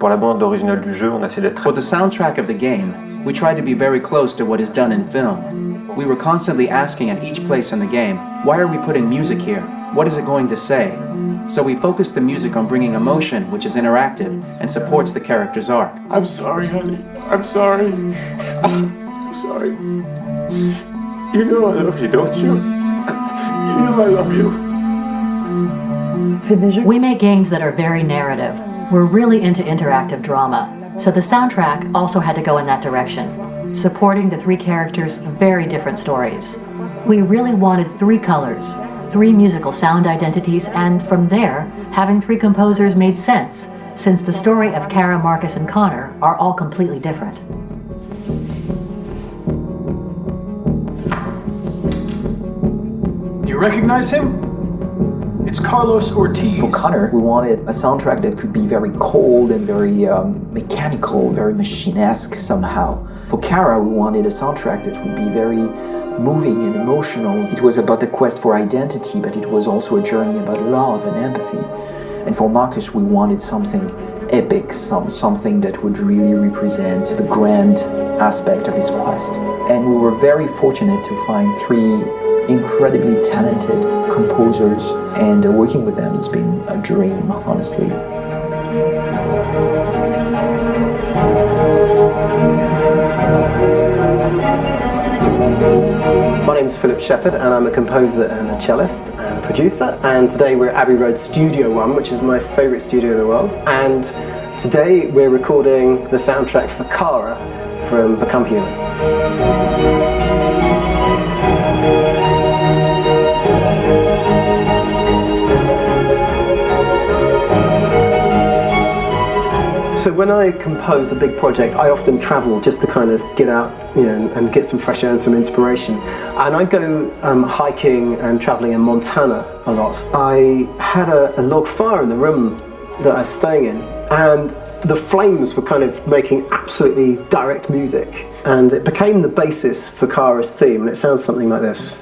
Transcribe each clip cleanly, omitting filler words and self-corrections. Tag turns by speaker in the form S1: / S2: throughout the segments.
S1: pour la bande originale du jeu, on a essayé d'être...
S2: For the soundtrack of the game, we tried to be very close to what is done in film. We were constantly asking at each place in the game, why are we putting music here? What is it going to say? So we focused the music on bringing emotion, which is interactive, and supports the character's arc.
S3: I'm sorry, honey. I'm sorry. I'm sorry. You know I love you, don't you? You know I love you.
S4: We make games that are very narrative. We're really into interactive drama, so the soundtrack also had to go in that direction, supporting the three characters' very different stories. We really wanted three colors, three musical sound identities, and from there, having three composers made sense, since the story of Kara, Marcus, and Connor are all completely different.
S5: You recognize him? It's Carlos Ortiz.
S6: For Connor, we wanted a soundtrack that could be very cold and very mechanical, very machine-esque somehow. For Kara, we wanted a soundtrack that would be very moving and emotional. It was about the quest for identity, but it was also a journey about love and empathy. And for Marcus, we wanted something epic, something that would really represent the grand aspect of his quest. And we were very fortunate to find three incredibly talented composers, and working with them has been a dream, honestly.
S7: My name's Philip Shepherd, and I'm a composer and a cellist and a producer, and today we're at Abbey Road Studio One, which is my favourite studio in the world, and today we're recording the soundtrack for Kara from Become Human. So when I compose a big project, I often travel just to kind of get out, and get some fresh air and some inspiration. And I go hiking and traveling in Montana a lot. I had a log fire in the room that I was staying in, and the flames were kind of making absolutely direct music. And it became the basis for Kara's theme, and it sounds something like this.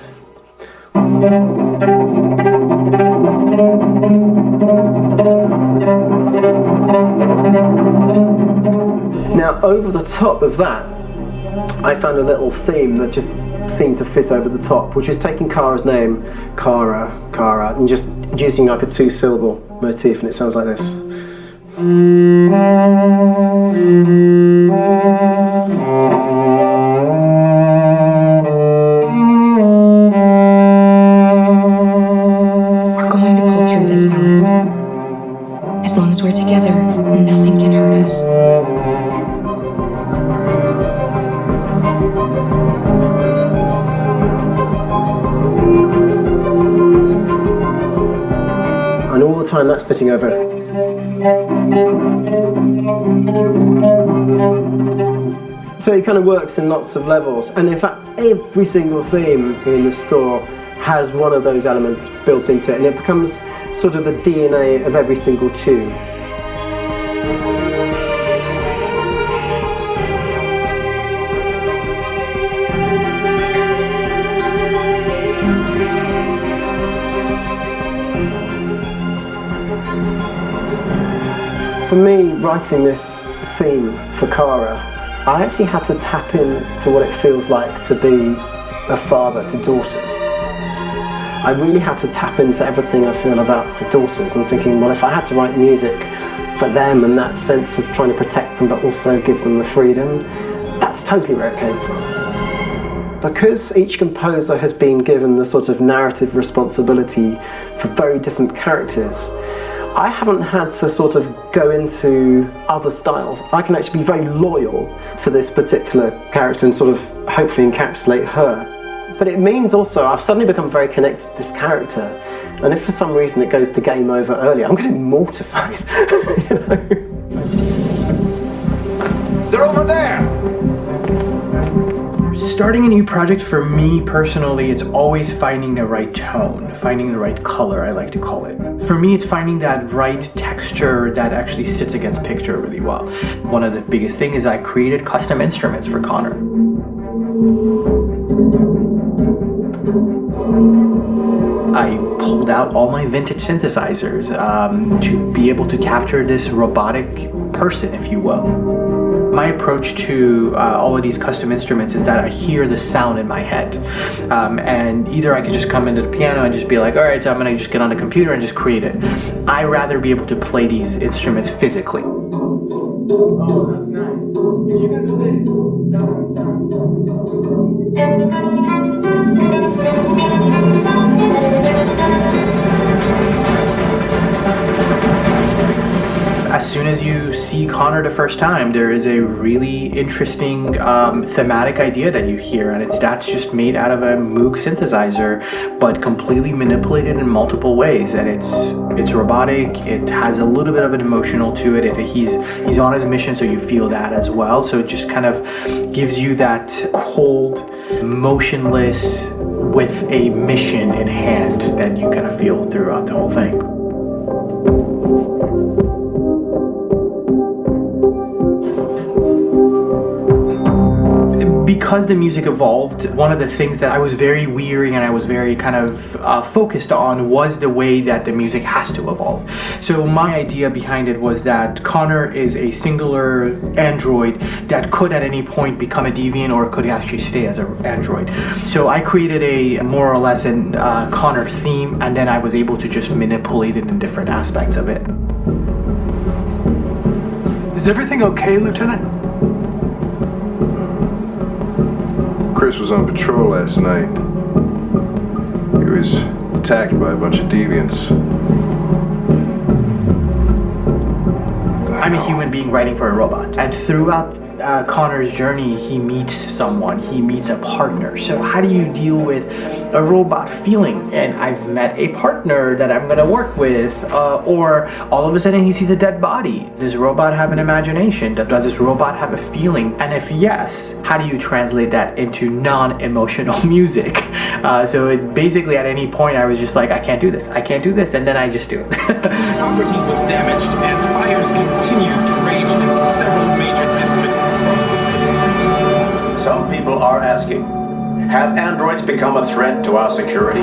S7: Now, over the top of that, I found a little theme that just seemed to fit over the top, which is taking Kara's name, Kara, and just using like a two-syllable motif, and it sounds like this.
S8: We're going to pull through this, Alice. As long as we're together, nothing can hurt us.
S7: And all the time that's fitting over it. So it kind of works in lots of levels, and in fact every single theme in the score has one of those elements built into it, and it becomes sort of the DNA of every single tune. For me, writing this theme for Kara, I actually had to tap into what it feels like to be a father to daughters. I really had to tap into everything I feel about my daughters, and thinking, well, if I had to write music for them and that sense of trying to protect them but also give them the freedom, that's totally where it came from. Because each composer has been given the sort of narrative responsibility for very different characters, I haven't had to sort of go into other styles. I can actually be very loyal to this particular character and sort of hopefully encapsulate her. But it means also I've suddenly become very connected to this character, and if for some reason it goes to game over early, I'm going to be mortified.
S3: They're over there!
S9: Starting a new project for me personally, it's always finding the right tone, finding the right color, I like to call it. For me, it's finding that right texture that actually sits against picture really well. One of the biggest things is I created custom instruments for Connor. I pulled out all my vintage synthesizers to be able to capture this robotic person, if you will. My approach to all of these custom instruments is that I hear the sound in my head. And either I can just come into the piano and just be like, all right, so I'm gonna just get on the computer and just create it. I rather be able to play these instruments physically.
S10: Oh, that's nice. You can do
S9: As soon as you see Connor the first time, there is a really interesting thematic idea that you hear, and that's just made out of a Moog synthesizer, but completely manipulated in multiple ways. And it's robotic. It has a little bit of an emotional to it. He's on his mission, so you feel that as well. So it just kind of gives you that cold, motionless, with a mission in hand that you kind of feel throughout the whole thing. Because the music evolved, one of the things that I was very weary and I was very kind of focused on was the way that the music has to evolve. So my idea behind it was that Connor is a singular android that could at any point become a deviant or could actually stay as an android. So I created a more or less an Connor theme, and then I was able to just manipulate it in different aspects of it.
S5: Is everything okay, Lieutenant?
S11: Chris was on patrol last night. He was attacked by a bunch of deviants.
S9: I'm a human being writing for a robot, and throughout Connor's journey, he meets someone, he meets a partner. So how do you deal with a robot feeling? And I've met a partner that I'm gonna work with, or all of a sudden he sees a dead body. Does this robot have an imagination? Does this robot have a feeling? And if yes, how do you translate that into non-emotional music? So basically at any point I was just like, I can't do this, and then I just do it.
S12: Property was damaged and fires continue to rage in several major districts across the city.
S13: Some people are asking, have androids become a threat to our security?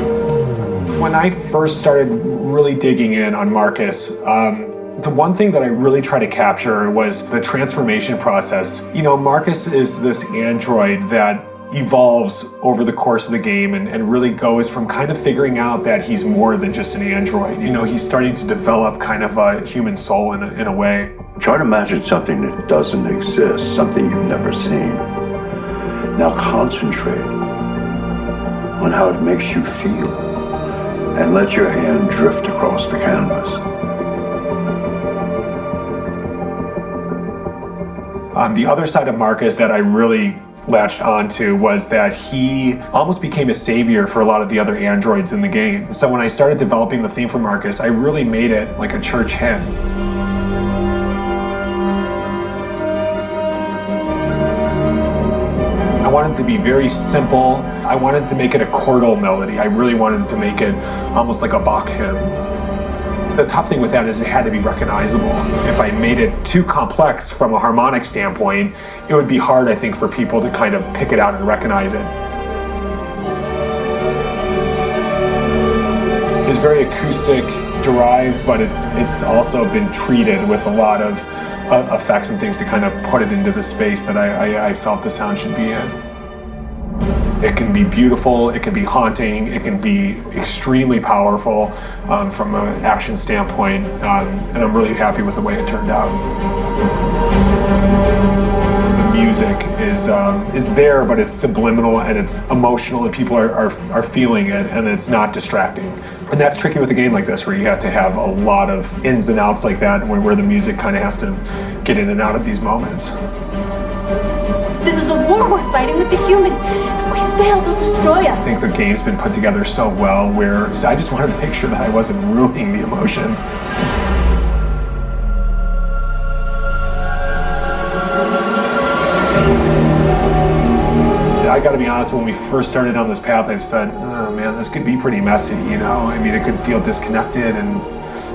S14: When I first started really digging in on Marcus, the one thing that I really tried to capture was the transformation process. You know, Marcus is this android that evolves over the course of the game and really goes from kind of figuring out that he's more than just an android. You know, he's starting to develop kind of a human soul in a way.
S15: Try to imagine something that doesn't exist, something you've never seen. Now concentrate on how it makes you feel and let your hand drift across the canvas.
S14: The other side of Marcus that I really latched onto was that he almost became a savior for a lot of the other androids in the game. So when I started developing the theme for Marcus, I really made it like a church hymn. I wanted it to be very simple. I wanted to make it a chordal melody. I really wanted to make it almost like a Bach hymn. The tough thing with that is it had to be recognizable. If I made it too complex from a harmonic standpoint, it would be hard, I think, for people to kind of pick it out and recognize it. It's very acoustic derived, but it's also been treated with a lot of effects and things to kind of put it into the space that I felt the sound should be in. It can be beautiful, it can be haunting, it can be extremely powerful from an action standpoint, and I'm really happy with the way it turned out. The music is there, but it's subliminal and it's emotional, and people are feeling it, and it's not distracting. And that's tricky with a game like this, where you have to have a lot of ins and outs like that, where the music kind of has to get in and out of these moments.
S16: This is a war we're fighting with the humans. If we fail, they'll destroy us.
S14: I think the game's been put together so well where I just wanted to make sure that I wasn't ruining the emotion. I gotta be honest, when we first started on this path, I said, oh man, this could be pretty messy, you know? I mean, it could feel disconnected,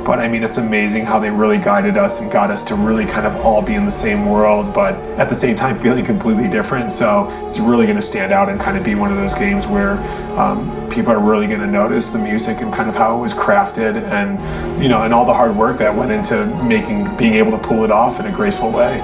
S14: but I mean, it's amazing how they really guided us and got us to really kind of all be in the same world, but at the same time feeling completely different. So it's really going to stand out and kind of be one of those games where people are really going to notice the music and kind of how it was crafted, and you know, and all the hard work that went into being able to pull it off in a graceful way.